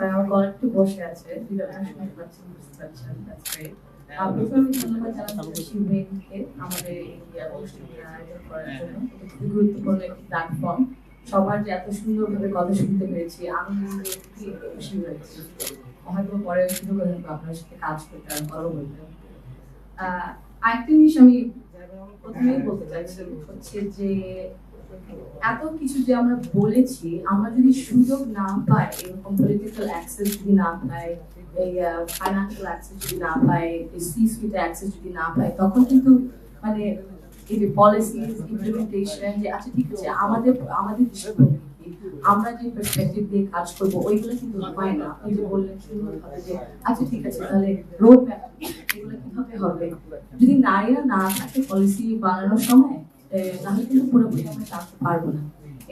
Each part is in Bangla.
আমার গলা একটু বসে আছে, শুনতে পাচ্ছেন, বুঝতে পারছেন, that's great. প্রথমে আমি ধন্যবাদ জানাচ্ছি শিবমেনকে আমাদের এই অনুষ্ঠানটি আয়োজন করার জন্য। এটা খুবই গুরুত্বপূর্ণ একটি প্ল্যাটফর্ম। সবার যে এত সুন্দরভাবে কথা শুনতে পেরেছি, আমি নিজে খুবই খুশি হয়েছি। হয়তো পরে সুযোগ হবে আপনার সাথে কাজ করতে আর কথা বলতে। আরেকটা জিনিস আমি প্রথমেই বলতে চাইছি হচ্ছে যে এত কিছু যে আমরা বলেছি, আমরা যদি সুযোগ না পাই, এরকম পলিটিক্যাল অ্যাক্সেস যদি না পাই, এই ফাইন্যান্সিয়াল অ্যাক্সেস যদি না পাই, এই সি সুইট অ্যাক্সেস যদি না পাই, তখন কিন্তু মানে এই যে পলিসিজ ইমপ্লিমেন্টেশন, যে আচ্ছা ঠিক আছে আমাদের আমাদের দৃষ্টিভঙ্গি আমরা যে পার্সপেক্টিভ দিয়ে কাজ করবো ওইগুলো কিন্তু হয় না। আপনি যে বললেন সুন্দরভাবে যে আচ্ছা ঠিক আছে তাহলে রোড ম্যাপ এগুলো কিভাবে হবে, যদি নারীরা না থাকে পলিসি বানানোর সময়, তাহলে কিন্তু পুরোপুরি আমরা চালাতে পারবো না।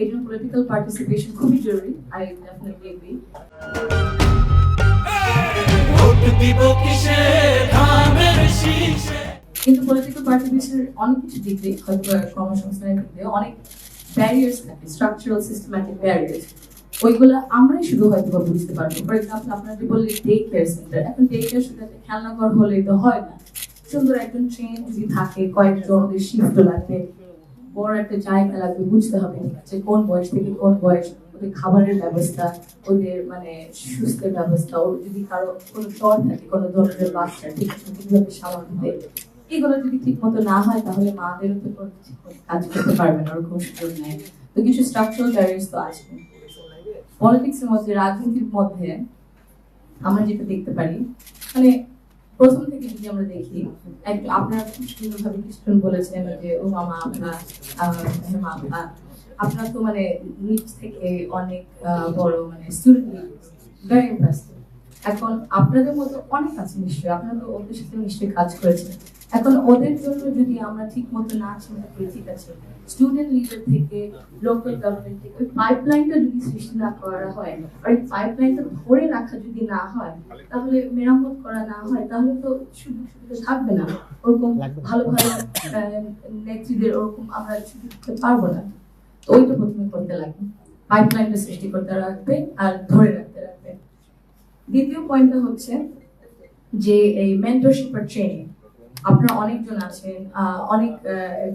এই জন্য পলিটিক্যাল পার্টিসিপেশন খুবই জরুরি। I definitely agree. কিন্তু পলিটিক্যাল পার্টিসিপেশনের অনেক কিছু দিক দিয়ে হয়তো কর্মসংস্থানের দিক দিয়ে অনেক ব্যারিয়ার্স থাকে, স্ট্রাকচারাল সিস্টেম্যাটিক ব্যারিয়ার্স। ওইগুলো আমরাই শুধু হয়তো বুঝতে পারবো। ফর এক্সাম্পল আপনার যে বললেন ডে কেয়ার সেন্টার, এখন ডে কেয়ার শুধু একটা খেলনাঘর হলেই তো হয় না। সুন্দর একজন ট্রেন যদি থাকে, কয়েকজন ওদের শিফট লাগবে, বড় একটা জায়গা লাগবে, বুঝতে হবে ঠিক আছে কোন বয়স থেকে কোন বয়স, ওদের খাবারের ব্যবস্থা, ওদের মানে সুস্থের ব্যবস্থা, ওর যদি কারো কোনো জ্বর থাকে, কোনো ধরনের বাচ্চা ঠিক আছে কিভাবে সামাল দিতে, এগুলো যদি ঠিক মতো না হয় তাহলে মাদেরও তো কাজ করতে পারবে না, ওরকম সুযোগ নেয়। তো কিছু স্ট্রাকচারাল ব্যারিয়ার্স তো আছে। পলিটিক্সের মধ্যে, রাজনীতির মধ্যে আমরা যেটা দেখতে পারি, মানে প্রথম থেকে যদি আমরা দেখি, একটু আপনারা খুব সুন্দরভাবে কিছুক্ষণ বলেছেন যে ও মামা আপনার হেমা আপনার তো মানে নিচ থেকে অনেক বড় মানে স্টুডেন্ট, ভেরি ইম্প্রেসিভ। এখন আপনাদের মতো অনেক আছে নিশ্চয়ই, আপনারা তো ওদের সাথে নিশ্চয়ই কাজ করেছেন। এখন ওদের জন্য যদি আমরা ঠিক মতো না চিন্তা করি, ঠিক আছে স্টুডেন্ট লিডার থেকে লোকাল গভর্নমেন্ট থেকে ওই পাইপলাইনটা যদি সৃষ্টি না করা হয়, আর এই পাইপলাইনটা ধরে রাখা যদি না হয়, তাহলে মেরামত করা না হয়, তাহলে তো সুযোগ সুবিধা থাকবে না। ওরকম ভালো ভালো নেত্রীদের ওরকম আমরা সুযোগ দিতে পারবো না। তো ওইটা প্রথমে করতে লাগবে, পাইপলাইনটা সৃষ্টি করতে রাখবে আর ধরে রাখতে রাখবে। দ্বিতীয় পয়েন্টটা হচ্ছে যে এই মেন্টরশিপ আর ট্রেনিং। আপনারা অনেকজন আছেন, অনেক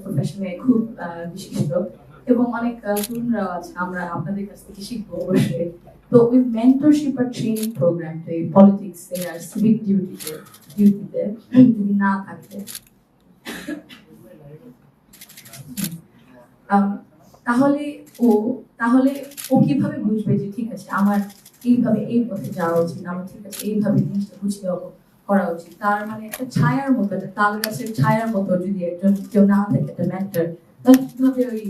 প্রফেশনে খুব বিশিষ্ট এবং অনেক তরুণরাও আছে, আমরা আপনাদের কাছ থেকে শিখবো অবশ্যই। তো ওই মেন্টরশিপ আর ট্রেনিং প্রোগ্রামটা এই পলিটিক্স আর সিভিক ডিউটিতে যদি না থাকে, তাহলে তাহলে ও কিভাবে বুঝবে যে ঠিক আছে আমার এইভাবে এই পথে যাওয়া উচিত, আমার ঠিক আছে এইভাবে জিনিসটা বুঝিয়ে করা উচিত। তার মানে একটা ছায়ার মতো, একটা তাল গাছের ছায়ার মতো যদি একজন কেউ না থাকে, একটা মেন্টর, তাহলে কিভাবে ওই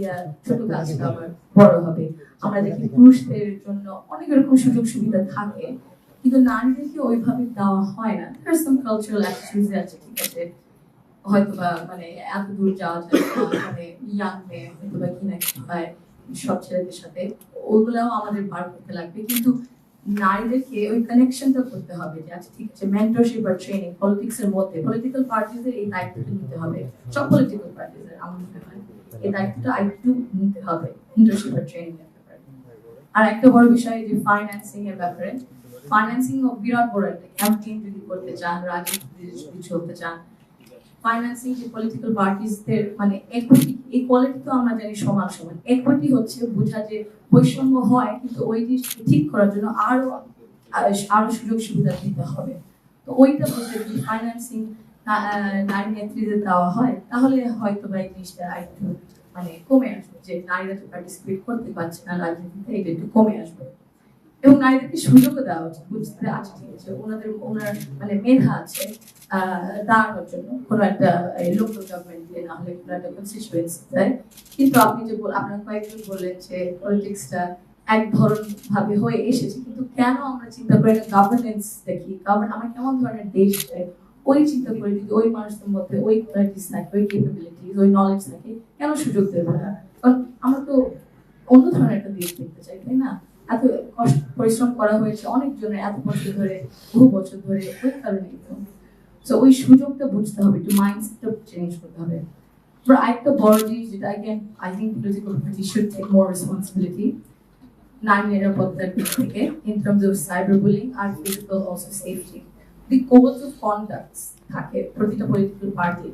ছোট গাছটা আবার বড় হবে। আমরা দেখি পুরুষদের জন্য অনেক রকম সুযোগ সুবিধা থাকে, কিন্তু নারীদেরকে ওইভাবে দেওয়া হয় না। কালচারাল অ্যাক্টিভিটিস আছে, ঠিক আছে হয়তো বা মানে এত দূর যাওয়া যায় না, মানে ইয়াং মেয়ে হয়তো বা কিনা কি হয় সব ছেলেদের সাথে, ওগুলাও আমাদের বার করতে লাগবে। কিন্তু নারীদেরকে ওই কানেকশনটা করতে হবে যে আচ্ছা ঠিক আছে মেন্টরশিপ আর ট্রেনিং পলিটিক্স এর মধ্যে পলিটিক্যাল পার্টিদের এই দায়িত্বটা নিতে হবে, সব পলিটিক্যাল পার্টিদের আমার মনে হয় এই দায়িত্বটা আরেকটু নিতে হবে মেন্টরশিপ আর ট্রেনিং এর ব্যাপারে। আর একটা বড় বিষয় যে ফাইন্যান্সিং এর ব্যাপারে, ফাইন্যান্সিং ও বিরাট বড় একটা ক্যাম্পেইন যদি করতে চান, রাজনীতি যদি চলতে চান, ফাইন্যান্সিং যে পলিটিক্যাল পার্টিসদের মানে ইকুইটি, ইকুয়ালিটি তো আমরা জানি সমান সমান, ইকুইটি হচ্ছে বোঝা যে বৈষম্য হয় কিন্তু ওই জিনিসটা ঠিক করার জন্য আরো সুযোগ সুবিধা দিতে হবে। তো ওইটা বলতে যদি ফাইন্যান্সিং নারী নেত্রীদের দেওয়া হয় তাহলে হয়তো বা এই জিনিসটা একটু মানে কমে আসবে, যে নারীরা তো পার্টিসিপেট করতে পারছে না রাজনীতিতে, এটা একটু কমে আসবে। এবং নারীদেরকে সুযোগও দেওয়া উচিত বুঝতে আছে ঠিক আছে ওনার মানে মেধা আছে দাঁড়ানোর জন্য কোনো একটা লোকাল গভর্নমেন্ট দিয়ে, না হলে কোনো একটা কনস্টিটিউয়েন্সি দেয়। কিন্তু আপনি যে আপনার কয়েকজন বললেন যে পলিটিক্সটা এক ধরন ভাবে হয়ে এসেছে, কিন্তু কেন আমরা চিন্তা করি না গভর্নেন্স দেখি, আমরা কেমন ধরনের দেশ চাই, ওই চিন্তা করে যদি ওই মানুষদের মধ্যে ওই কোয়ালিটিস থাকে, ওই ক্যাপাবিলিটিস, ওই নলেজ থাকে, কেন সুযোগ দেবো না? কারণ আমরা তো অন্য ধরনের একটা দেশ দেখতে চাই, তাই না? এত কষ্ট পরিশ্রম করা হয়েছে অনেক জনের এত বছর ধরে, বহু বছর ধরে, ওই কারণেই তো। সো ওই সুযোগটা বুঝতে হবে, একটু মাইন্ডসেটটা চেঞ্জ করতে হবে। আরেকটা বড় জিনিস যেটা again I think political parties should take more responsibility, নারী নিরাপত্তার দিক থেকে in terms of cyberbullying R physical also safety the codes of conduct থাকে প্রতিটা পলিটিক্যাল পার্টি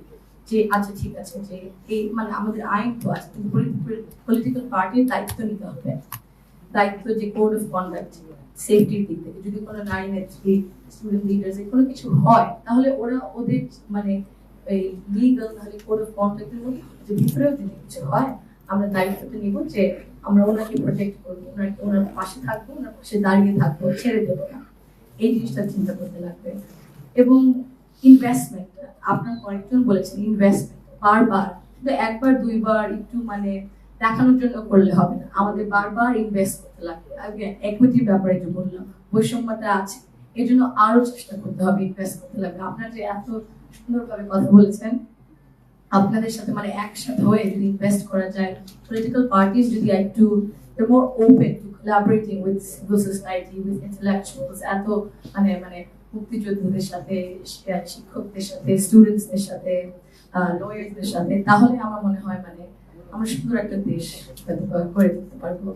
যে আচ্ছা ঠিক আছে যে এই মানে আমাদের আইন তো আছে কিন্তু পলিটিক্যাল পার্টির দায়িত্ব নিতে হবে দায়িত্ব যে কোড অফ কন্ডাক্ট সেফটির দিক থেকে যদি কোনো নারী নেত্রী স্টুডেন্ট লিডার্স কোনো কিছু হয় তাহলে ওরা ওদের মানে এই লিগাল তাহলে কোড অফ কন্ডাক্টের মধ্যে যে ভিতরেও যদি কিছু হয় আমরা দায়িত্বটা নিব যে আমরা ওনাকে প্রোটেক্ট করবো ওনাকে ওনার পাশে থাকবো ওনার পাশে দাঁড়িয়ে থাকবো ছেড়ে দেবো না এই জিনিসটা চিন্তা করতে লাগবে এবং ইনভেস্টমেন্ট আপনার কয়েকজন বলেছেন ইনভেস্টমেন্ট বারবার শুধু একবার দুইবার একটু মানে দেখানোর জন্য করলে হবে না আমাদের বারবার ইনভেস্ট করতে লাগবে আগে একুইটির ব্যাপারে যে বললাম বৈষম্যটা আছে এই জন্য আরো চেষ্টা করতে হবে ইনভেস্ট করতে লাগবে আপনার যে এত সুন্দরভাবে কথা বলেছেন আপনাদের সাথে মানে একসাথে হয়ে যদি ইনভেস্ট করা যায় পলিটিক্যাল পার্টিজ যদি একটু more open to collaborating with civil society with intellectuals এত মানে মানে মুক্তিযোদ্ধাদের সাথে শিক্ষকদের সাথে স্টুডেন্টসদের সাথে লয়ারদের সাথে তাহলে আমার মনে হয় মানে আমরা সুন্দর একটা দেশ করে তুলতে পারবো